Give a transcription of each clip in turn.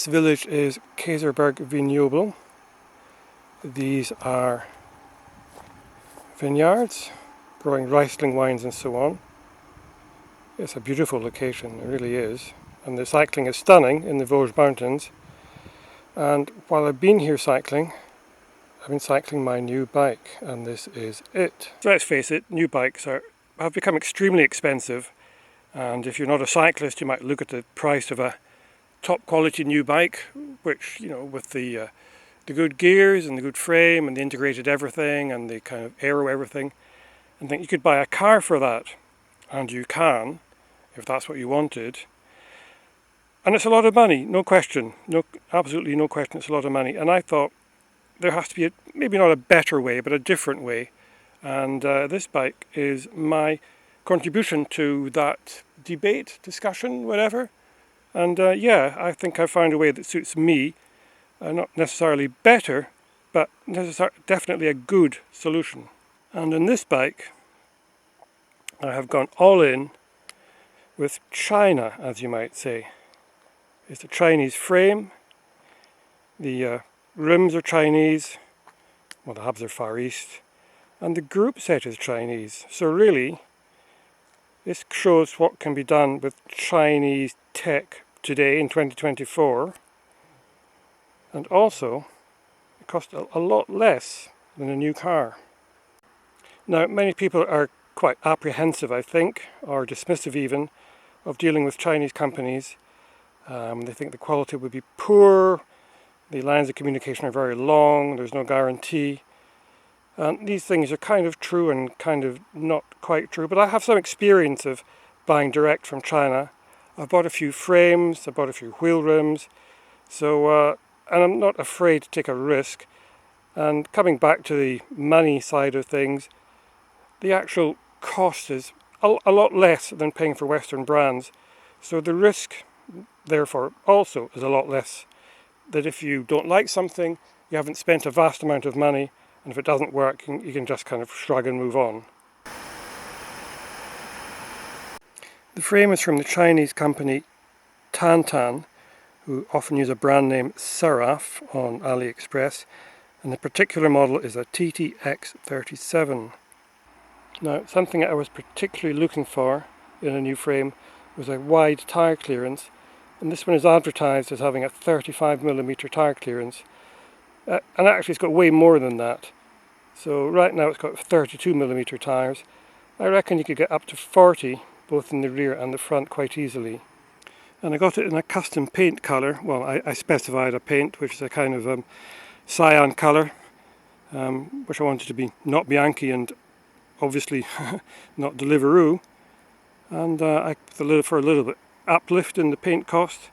This village is Kaysersberg-Vignoble. These are vineyards growing Riesling wines and so on. It's a beautiful location, it really is. And the cycling is stunning in the Vosges Mountains. And while I've been here cycling, I've been cycling my new bike, and this is it. So let's face it, new bikes have become extremely expensive. And if you're not a cyclist, you might look at the price of a top quality new bike, which, you know, with the good gears and the good frame and the integrated everything and the kind of aero everything, and think you could buy a car for that. And you can, if that's what you wanted. And it's a lot of money, no question. Absolutely no question, it's a lot of money. And I thought there has to be maybe not a better way, but a different way. And this bike is my contribution to that debate, discussion, whatever. And yeah, I think I found a way that suits me. Not necessarily better, but definitely a good solution. And in this bike, I have gone all in with China, as you might say. It's a Chinese frame. The rims are Chinese. Well, the hubs are Far East. And the Groupset is Chinese. So really, this shows what can be done with Chinese tech today in 2024. And also, it costs a lot less than a new car. Now, many people are quite apprehensive, I think, or dismissive even, of dealing with Chinese companies. They think the quality would be poor, the lines of communication are very long, there's no guarantee. And these things are kind of true and kind of not quite true, but I have some experience of buying direct from China. I've bought a few frames, I've bought a few wheel rims, so and I'm not afraid to take a risk. And coming back to the money side of things, the actual cost is a lot less than paying for Western brands, so the risk therefore also is a lot less. That if you don't like something, you haven't spent a vast amount of money, and if it doesn't work, you can just kind of shrug and move on. The frame is from the Chinese company Tantan, who often use a brand name Seraph on AliExpress, and the particular model is a TT-X37. Now, something I was particularly looking for in a new frame was a wide tyre clearance, and this one is advertised as having a 35mm tyre clearance, and actually it's got way more than that. So right now it's got 32mm tyres. I reckon you could get up to 40 both in the rear and the front quite easily. And I got it in a custom paint colour. Well, I specified a paint which is a kind of cyan colour, which I wanted to be not Bianchi and obviously not Deliveroo. And for a little bit uplift in the paint cost,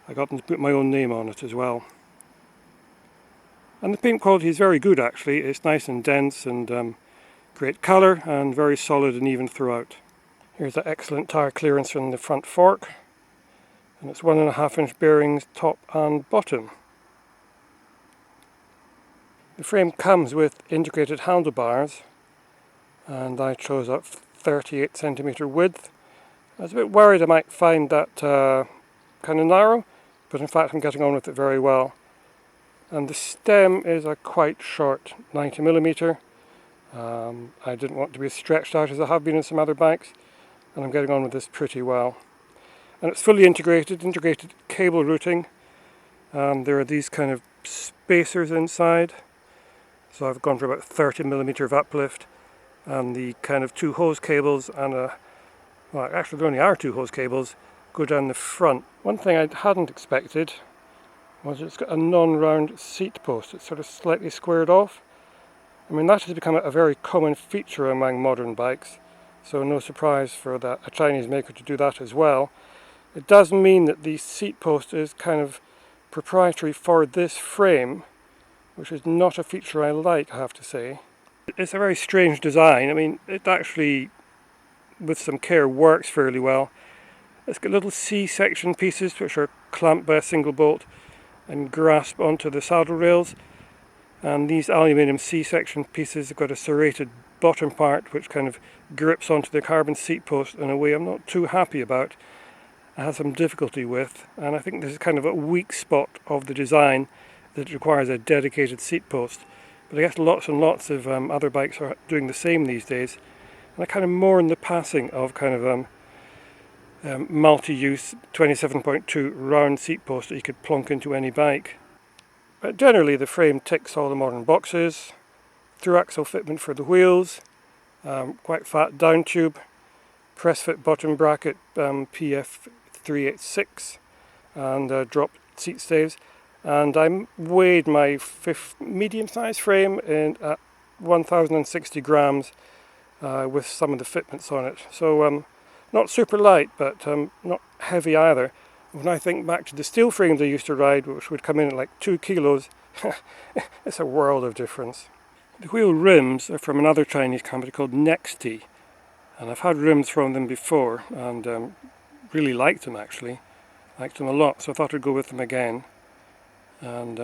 I got them to put my own name on it as well. And the paint quality is very good actually. It's nice and dense and great colour and very solid and even throughout. Here's an excellent tyre clearance from the front fork. And it's 1.5 inch bearings top and bottom. The frame comes with integrated handlebars, and I chose a 38cm width. I was a bit worried I might find that kind of narrow, but in fact I'm getting on with it very well. And the stem is a quite short 90mm. I didn't want to be as stretched out as I have been in some other bikes, and I'm getting on with this pretty well. And it's fully integrated cable routing. There are these kind of spacers inside, so I've gone for about 30mm of uplift, and the kind of 2 hose cables and well, actually there only are 2 hose cables go down the front. One thing I hadn't expected was it's got a non-round seat post. It's sort of slightly squared off. I mean, that has become a very common feature among modern bikes, so no surprise for a Chinese maker to do that as well. It does mean that the seat post is kind of proprietary for this frame, which is not a feature I like, I have to say. It's a very strange design. I mean, it actually, with some care, works fairly well. It's got little C-section pieces which are clamped by a single bolt and grasp onto the saddle rails, and these aluminium C-section pieces have got a serrated bottom part which kind of grips onto the carbon seat post in a way I'm not too happy about. I have some difficulty with, and I think this is kind of a weak spot of the design that requires a dedicated seat post. But I guess lots and lots of other bikes are doing the same these days, and I kind of mourn the passing of kind of multi-use 27.2 round seat post that you could plonk into any bike. But generally the frame ticks all the modern boxes. Thru-axle fitment for the wheels, quite fat down tube, press fit bottom bracket PF386, and drop seat staves. And I weighed my medium size frame in at 1060 grams with some of the fitments on it. So not super light, but not heavy either. When I think back to the steel frames I used to ride, which would come in at like 2 kilos, it's a world of difference. The wheel rims are from another Chinese company called Nextie, and I've had rims from them before and really liked them actually. Liked them a lot, so I thought I'd go with them again. And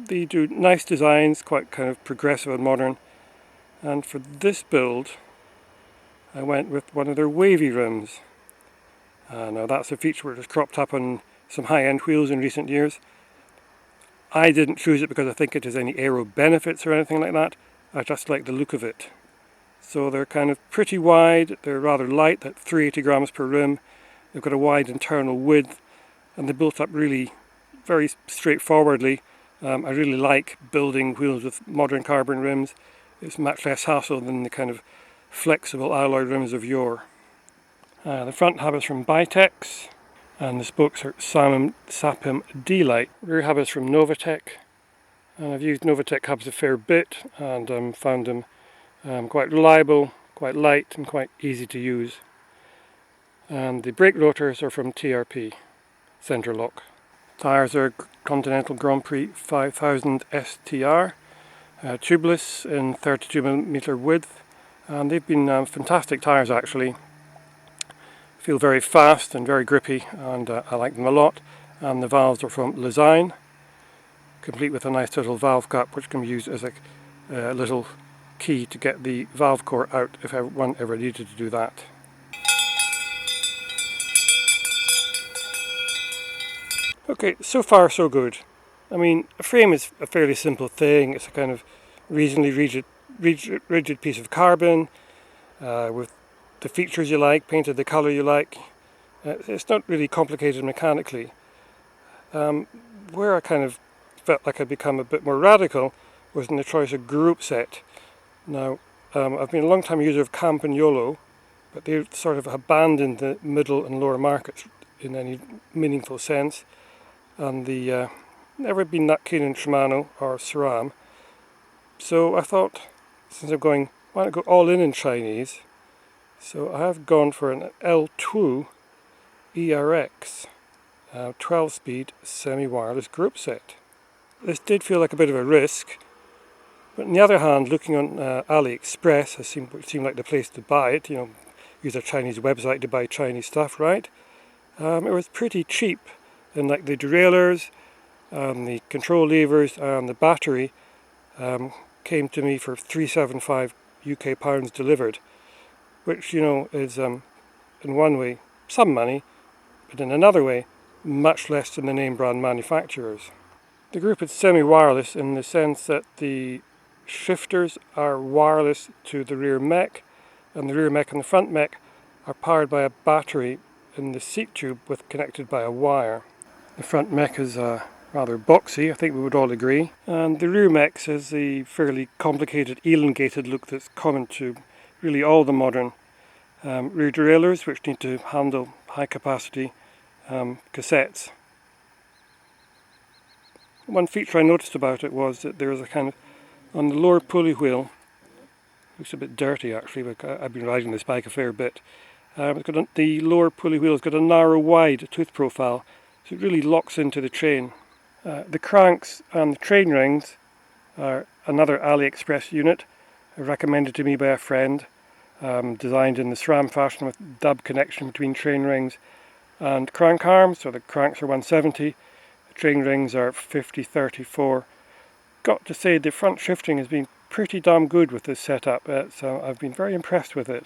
they do nice designs, quite kind of progressive and modern. And for this build, I went with one of their wavy rims. Now that's a feature which has cropped up on some high-end wheels in recent years. I didn't choose it because I think it has any aero benefits or anything like that. I just like the look of it. So they're kind of pretty wide, they're rather light at 380 grams per rim. They've got a wide internal width, and they're built up really very straightforwardly. I really like building wheels with modern carbon rims. It's much less hassle than the kind of flexible alloy rims of yore. The front hub is from Bitex, and the spokes are Sapim D-Light. Rear hub is from Novatec, and I've used Novatec hubs a fair bit and found them quite reliable, quite light and quite easy to use. And the brake rotors are from TRP Centrelock. Tyres are Continental GP5000 S TR, tubeless in 32mm width, and they've been fantastic tyres actually. Feel very fast and very grippy, and I like them a lot. And the valves are from Lezyne, complete with a nice little valve cap which can be used as a little key to get the valve core out if one ever needed to do that. Okay, so far so good. I mean, a frame is a fairly simple thing. It's a kind of reasonably rigid piece of carbon with the features you like, painted the colour you like. It's not really complicated mechanically. Where I kind of felt like I'd become a bit more radical was in the choice of Groupset. Now, I've been a long time user of Campagnolo, but they've sort of abandoned the middle and lower markets in any meaningful sense. And never been that keen on Shimano or SRAM. So I thought, since I'm going, why not go all in Chinese? So I have gone for an Ltwoo ERX 12-speed semi-wireless Groupset. This did feel like a bit of a risk, but on the other hand, looking on AliExpress, it seemed like the place to buy it. You know, use a Chinese website to buy Chinese stuff, right? It was pretty cheap, and like the derailleurs, the control levers, and the battery came to me for £375 UK delivered, which, you know, is in one way some money, but in another way much less than the name brand manufacturers. The group is semi-wireless in the sense that the shifters are wireless to the rear mech, and the rear mech and the front mech are powered by a battery in the seat tube connected by a wire. The front mech is rather boxy, I think we would all agree, and the rear mech has the fairly complicated elongated look that's common to really all the modern rear derailleurs, which need to handle high capacity cassettes. One feature I noticed about it was that there was a kind of, on the lower pulley wheel, looks a bit dirty actually, but I've been riding this bike a fair bit, the lower pulley wheel has got a narrow wide tooth profile, so it really locks into the chain. The cranks and the chain rings are another AliExpress unit, recommended to me by a friend, designed in the SRAM fashion with dub connection between chain rings and crank arms. So the cranks are 170, the chain rings are 50-34. Got to say, the front shifting has been pretty damn good with this setup, so I've been very impressed with it.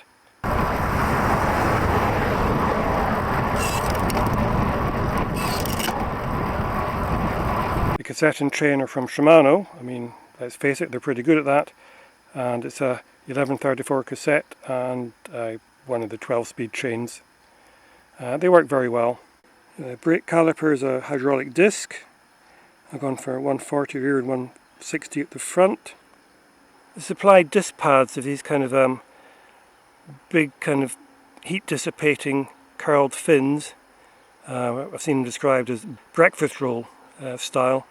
cassette and train are from Shimano. I mean, let's face it, they're pretty good at that. And it's a 1134 cassette and one of the 12-speed chains. They work very well. The brake caliper is a hydraulic disc. I've gone for 140 rear and 160 at the front. The supplied disc pads are these kind of big kind of heat dissipating curled fins. I've seen them described as breakfast roll style.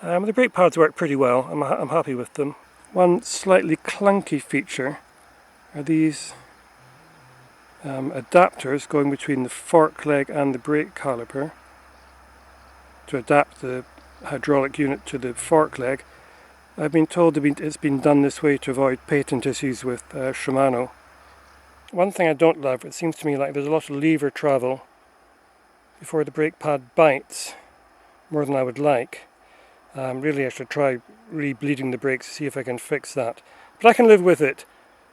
The brake pads work pretty well. I'm happy with them. One slightly clunky feature are these adapters going between the fork leg and the brake caliper to adapt the hydraulic unit to the fork leg. I've been told it's been done this way to avoid patent issues with Shimano. One thing I don't love, it seems to me like there's a lot of lever travel before the brake pad bites, more than I would like. Really I should try re-bleeding the brakes to see if I can fix that. But I can live with it,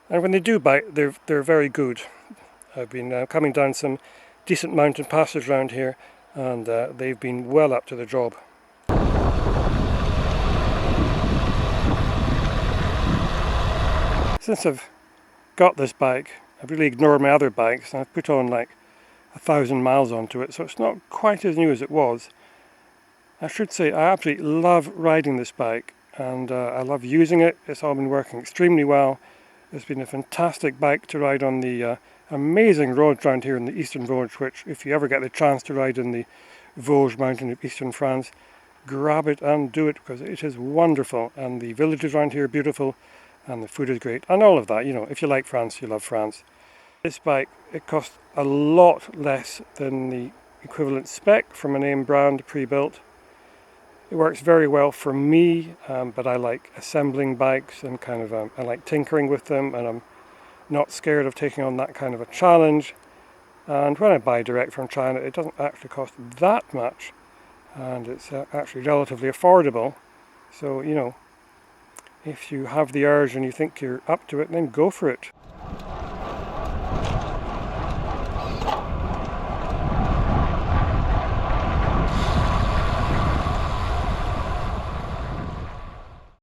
and when they do bite, they're very good. I've been coming down some decent mountain passes around here, and they've been well up to the job. Since I've got this bike, I've really ignored my other bikes, and I've put on like 1,000 miles onto it, so it's not quite as new as it was. I should say I absolutely love riding this bike, and I love using it. It's all been working extremely well. It's been a fantastic bike to ride on the amazing roads around here in the Eastern Vosges, which if you ever get the chance to ride in the Vosges mountain of Eastern France, grab it and do it, because it is wonderful, and the villages around here are beautiful, and the food is great, and all of that. You know, if you like France, you love France. This bike, it costs a lot less than the equivalent spec from a name brand pre-built. It works very well for me, but I like assembling bikes and kind of I like tinkering with them, and I'm not scared of taking on that kind of a challenge. And when I buy direct from China, it doesn't actually cost that much, and it's actually relatively affordable. So, you know, if you have the urge and you think you're up to it, then go for it.